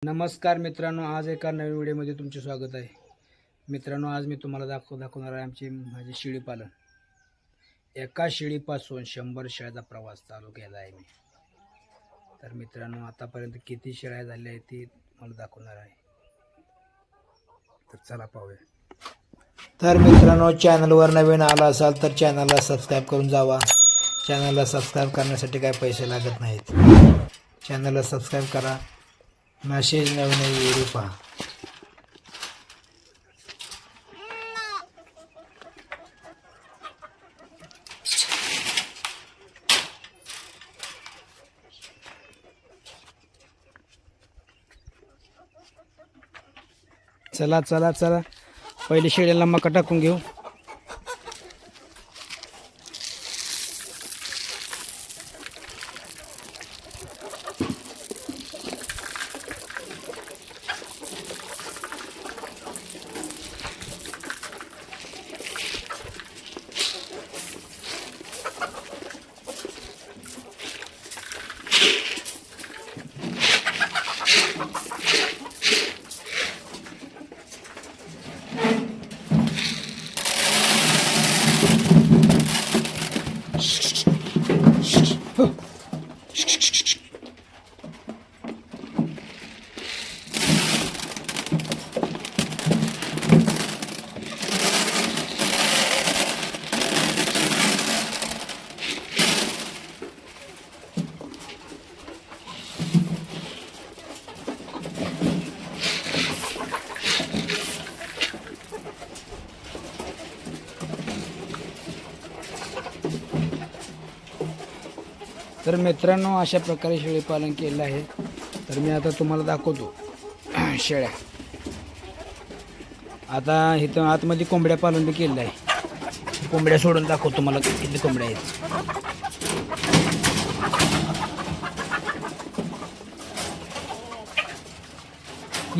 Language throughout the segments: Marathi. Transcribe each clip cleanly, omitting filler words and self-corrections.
नमस्कार मित्रांनो, आज एका नवीन व्हिडिओमध्ये तुमचे स्वागत आहे. मित्रांनो, आज मी तुम्हाला दाखवणार आहे माझे शेळी पालन. एका शेळीपासून 100 शेळ्याचा प्रवास चालू केला आहे मी. तर मित्रांनो, आतापर्यंत किती शेळ्या झाल्या आहेत ते मला दाखवणार आहे. तर चला पाहूया. तर मित्रांनो, चॅनलवर नवीन आला असाल तर चॅनलला सबस्क्राईब करून जावा. चॅनलला सबस्क्राईब करण्यासाठी काही पैसे लागत नाहीत. चॅनलला सबस्क्राईब करा. मेसेज नवीन व्हिडिओ पहा. चला चला चला, पहिले शेळ्याला मका टाकून घेऊ. तर मित्रांनो, अशा प्रकारे शेळी पालन केलं आहे. तर मी आता तुम्हाला दाखवतो शेळ्या. आता इथं आतमध्ये कोंबड्या पालन बी केलं आहे. कोंबड्या सोडून दाखवतो तुम्हाला किती कोंबड्या आहेत.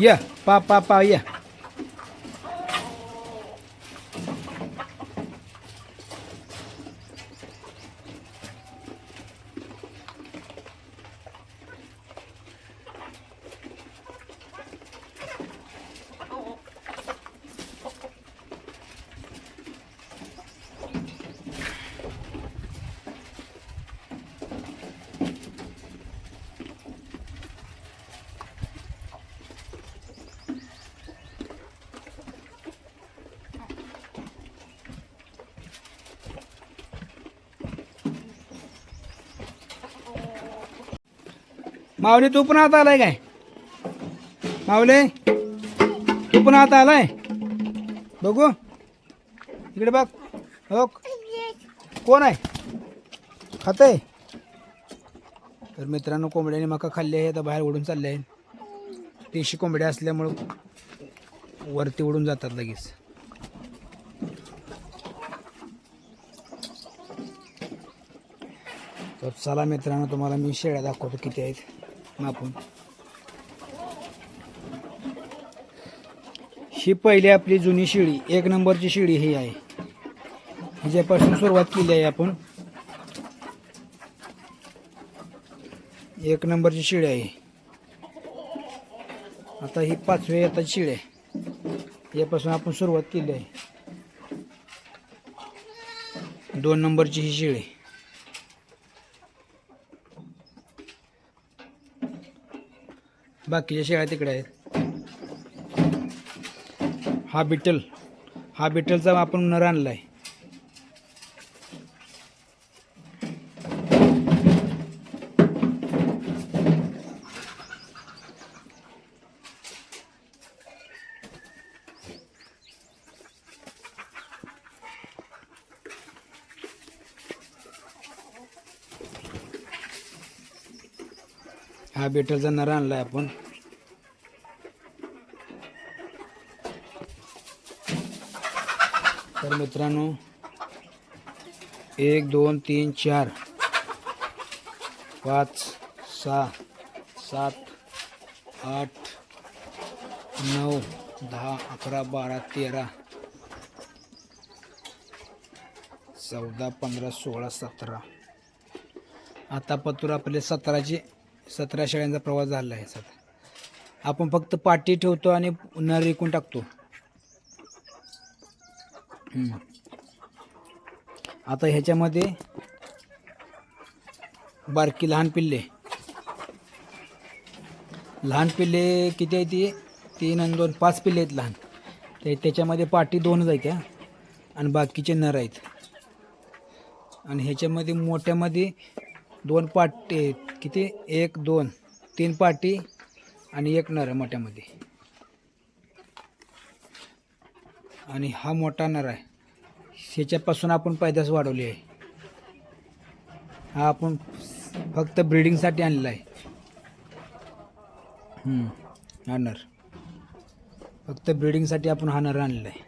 या पा पा पा या. माऊली, तू पण आता आलाय काय? माऊली, तू पण आता आलाय? बघू इकडे बघ. हो, कोण आहे? खातंय? तर मित्रांनो, कोंबड्याने मका खाल्ली आहे. तर बाहेर उडून चालले आहे. देशी कोंबड्या असल्यामुळं वरती उडून जातात लगेच. तर चला मित्रांनो, तुम्हाला मी शेळ्या दाखवतो किती आहेत मापून. ही पहिली आपली जुनी शेळी, 1 नंबरची शेळी ही आहे. हिच्यापासून सुरुवात केली आहे आपण. 1 नंबरची शेळी आहे. आता ही 5व्या येताची शेळी आहे. यापासून आपण सुरुवात केली आहे. 2 नंबरची ही शेळी. बाकीच्या शेळ्या तिकडे आहेत. हा बिटलचा आपण नर आणलाय. हा बिटलचा नर आणलाय आपण. तर मित्रांनो, 1 2 3 4 5 6 7 8 9 10 11 12 13 14 15 16 17. आता पतूर आपले 17 शेळ्यांचा प्रवास झाला आहे. आपण फक्त पाटी ठेवतो आणि नर विकून टाकतो. आता ह्याच्यामध्ये बारकी लहान पिल्ले किती आहे ती 3 आणि 2 5 पिल्ले आहेत लहान. त्याच्यामध्ये पाटी 2च आहेत त्या आणि बाकीचे नर आहेत. आणि ह्याच्यामध्ये मोठ्यामध्ये 2 पाटी किती 1 2 3 पाटी आणि 1 नर आहे मोठ्यामध्ये. आणि हा मोठा नर आहे, ह्याच्यापासून आपण पैदास वाढवली आहे. हा आपण फक्त ब्रीडिंगसाठी आणलेला आहे. हा नर फक्त ब्रीडिंगसाठी आपण हा नर आणलेला आहे.